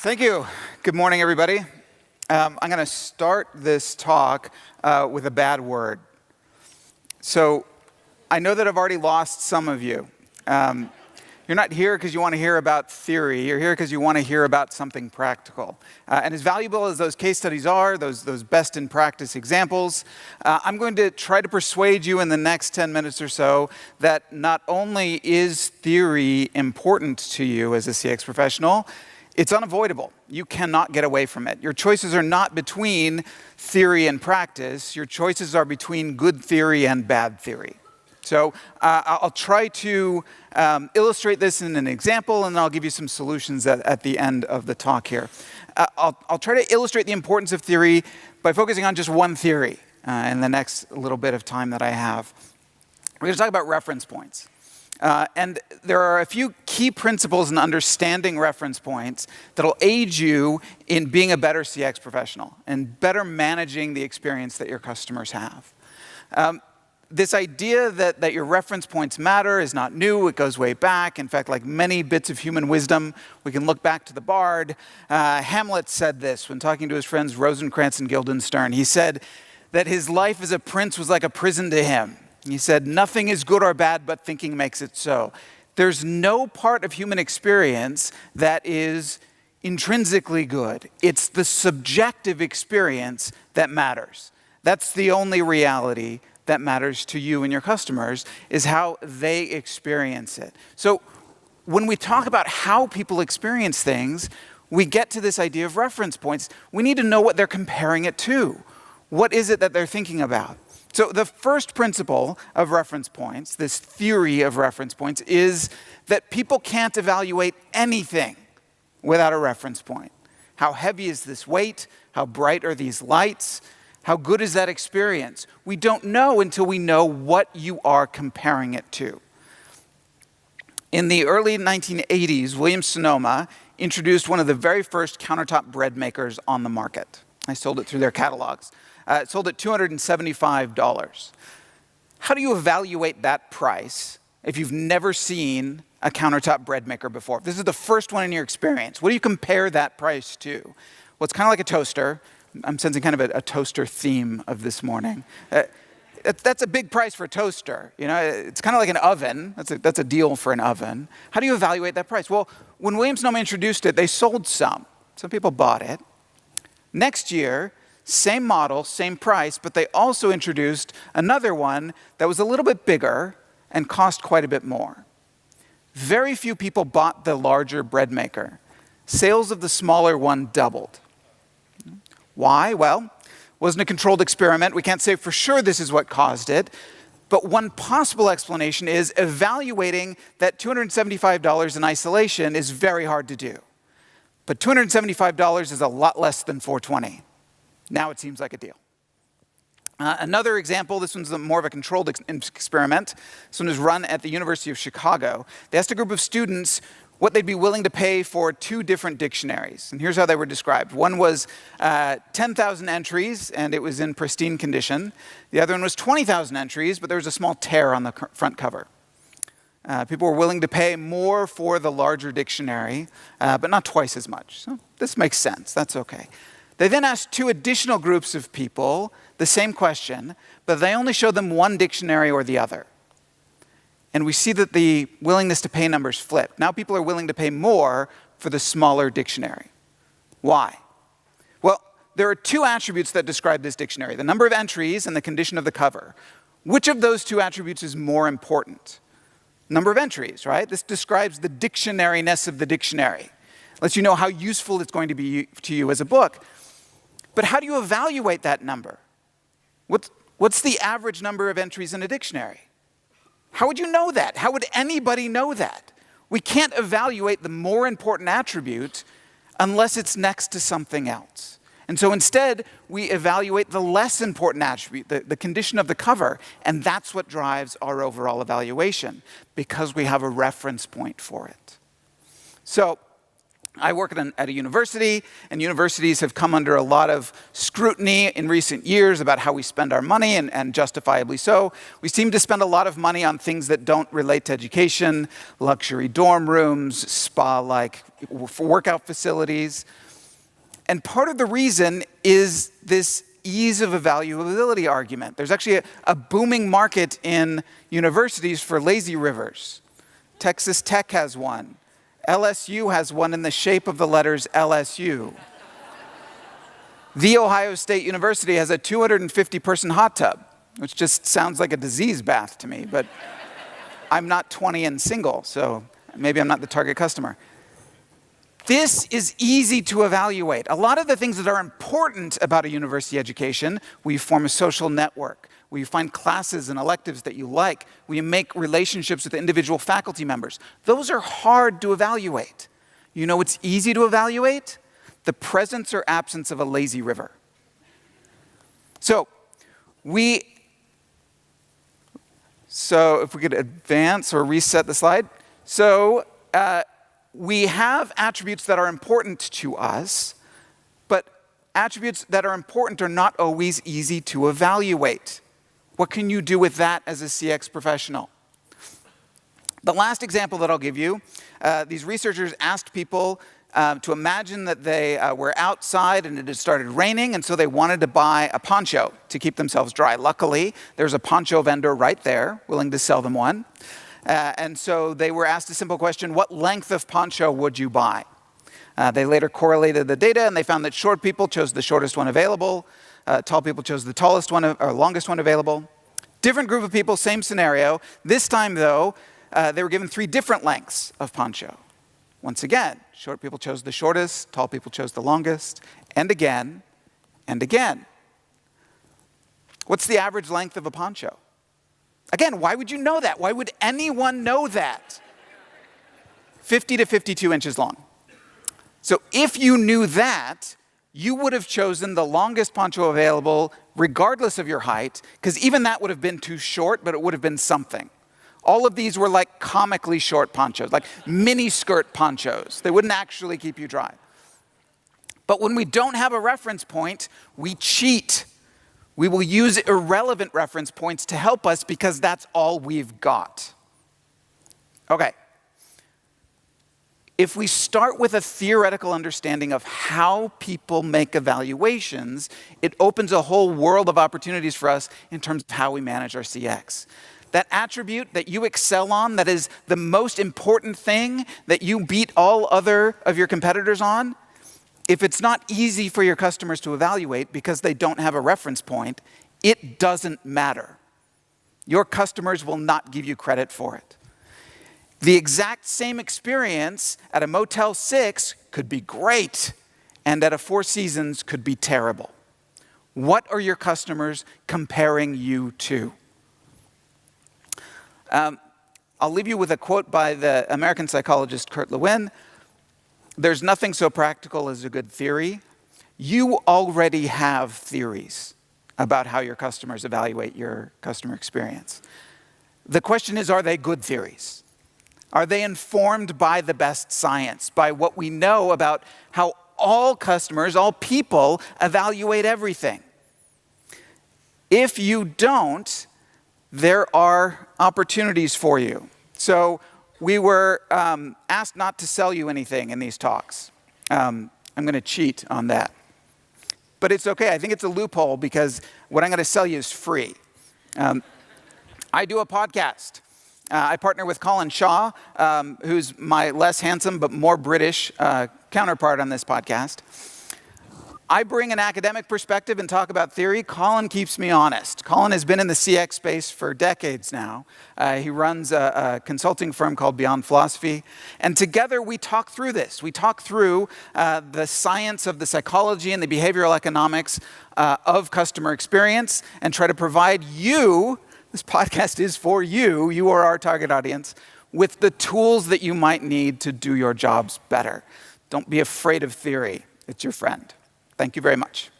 Thank you. Good morning, everybody. I'm going to start this talk with a bad word. So I know that I've already lost some of you. You're not here because you want to hear about theory. You're here because you want to hear about something practical. And as valuable as those case studies are, those best in practice examples, I'm going to try to persuade you in the next 10 minutes or so that not only is theory important to you as a CX professional, it's unavoidable. You cannot get away from it. Your choices are not between theory and practice. Your choices are between good theory and bad theory. So I'll try to illustrate this in an example, and then I'll give you some solutions at the end of the talk here. I'll try to illustrate the importance of theory by focusing on just one theory in the next little bit of time that I have. We're going to talk about reference points. And there are a few key principles in understanding reference points that will aid you in being a better CX professional and better managing the experience that your customers have. This idea that your reference points matter is not new. It goes way back. In fact, like many bits of human wisdom, we can look back to the Bard. Hamlet said this when talking to his friends Rosencrantz and Guildenstern. He said that his life as a prince was like a prison to him. He said, nothing is good or bad, but thinking makes it so. There's no part of human experience that is intrinsically good. It's the subjective experience that matters. That's the only reality that matters to you and your customers, is how they experience it. So when we talk about how people experience things, we get to this idea of reference points. We need to know what they're comparing it to. What is it that they're thinking about? So the first principle of reference points, this theory of reference points, is that people can't evaluate anything without a reference point. How heavy is this weight? How bright are these lights? How good is that experience? We don't know until we know what you are comparing it to. In the early 1980s, Williams-Sonoma introduced one of the very first countertop bread makers on the market. I sold it through their catalogs. It sold at $275. How do you evaluate that price if you've never seen a countertop bread maker before? If this is the first one in your experience, what do you compare that price to? Well, it's kind of like a toaster. I'm sensing kind of a toaster theme of this morning. That's a big price for a toaster. You know, it's kind of like an oven. That's a deal for an oven. How do you evaluate that price? Well, when Williams-Sonoma introduced it, they sold some. Some people bought it. Next year, same model, same price, but they also introduced another one that was a little bit bigger and cost quite a bit more. Very few people bought the larger bread maker. Sales of the smaller one doubled. Why? Well, it wasn't a controlled experiment. We can't say for sure this is what caused it. But one possible explanation is evaluating that $275 in isolation is very hard to do. But $275 is a lot less than $420. Now it seems like a deal. Another example, this one's more of a controlled experiment. This one was run at the University of Chicago. They asked a group of students what they'd be willing to pay for two different dictionaries. And here's how they were described. One was 10,000 entries, and it was in pristine condition. The other one was 20,000 entries, but there was a small tear on the front cover. People were willing to pay more for the larger dictionary, but not twice as much. So this makes sense. That's okay. They then asked two additional groups of people the same question, but they only showed them one dictionary or the other. And we see that the willingness to pay numbers flipped. Now people are willing to pay more for the smaller dictionary. Why? Well, there are two attributes that describe this dictionary, the number of entries and the condition of the cover. Which of those two attributes is more important? Number of entries, right? This describes the dictionary-ness of the dictionary. Lets you know how useful it's going to be to you as a book. But how do you evaluate that number? What's the average number of entries in a dictionary? How would you know that? How would anybody know that? We can't evaluate the more important attribute unless it's next to something else. And so instead, we evaluate the less important attribute, the condition of the cover, and that's what drives our overall evaluation, because we have a reference point for it. So I work at a university, and universities have come under a lot of scrutiny in recent years about how we spend our money, and justifiably so. We seem to spend a lot of money on things that don't relate to education, luxury dorm rooms, spa-like for workout facilities. And part of the reason is this ease of evaluability argument. There's actually a booming market in universities for lazy rivers. Texas Tech has one. LSU has one in the shape of the letters LSU. The Ohio State University has a 250-person hot tub, which just sounds like a disease bath to me, but I'm not 20 and single, so maybe I'm not the target customer. This is easy to evaluate. A lot of the things that are important about a university education, where you form a social network, where you find classes and electives that you like, where you make relationships with individual faculty members, those are hard to evaluate. You know what's easy to evaluate? The presence or absence of a lazy river. So if we could advance or reset the slide. We have attributes that are important to us, but attributes that are important are not always easy to evaluate. What can you do with that as a CX professional? The last example that I'll give you, these researchers asked people to imagine that they were outside and it had started raining, and so they wanted to buy a poncho to keep themselves dry. Luckily, there's a poncho vendor right there willing to sell them one. And so they were asked a simple question: what length of poncho would you buy? They later correlated the data, and they found that short people chose the shortest one available, tall people chose the tallest one or longest one available. Different group of people, same scenario. This time, though, they were given 3 different lengths of poncho. Once again, short people chose the shortest, tall people chose the longest, and again, and again. What's the average length of a poncho? Again, why would you know that? Why would anyone know that? 50 to 52 inches long. So if you knew that, you would have chosen the longest poncho available regardless of your height, because even that would have been too short, but it would have been something. All of these were like comically short ponchos, like mini skirt ponchos. They wouldn't actually keep you dry. But when we don't have a reference point, we cheat. We will use irrelevant reference points to help us because that's all we've got. Okay. If we start with a theoretical understanding of how people make evaluations, it opens a whole world of opportunities for us in terms of how we manage our CX. That attribute that you excel on, that is the most important thing that you beat all other of your competitors on, if it's not easy for your customers to evaluate because they don't have a reference point, it doesn't matter. Your customers will not give you credit for it. The exact same experience at a Motel 6 could be great, and at a Four Seasons could be terrible. What are your customers comparing you to? I'll leave you with a quote by the American psychologist Kurt Lewin. There's nothing so practical as a good theory. You already have theories about how your customers evaluate your customer experience. The question is, are they good theories? Are they informed by the best science, by what we know about how all customers, all people evaluate everything? If you don't, there are opportunities for you. So we were asked not to sell you anything in these talks. I'm going to cheat on that. But it's okay. I think it's a loophole because what I'm going to sell you is free. I do a podcast. I partner with Colin Shaw, who's my less handsome but more British counterpart on this podcast. I bring an academic perspective and talk about theory. Colin keeps me honest. Colin has been in the CX space for decades now. He runs a consulting firm called Beyond Philosophy. And together we talk through this. We talk through the science of the psychology and the behavioral economics of customer experience and try to provide you, this podcast is for you, you are our target audience, with the tools that you might need to do your jobs better. Don't be afraid of theory. It's your friend. Thank you very much.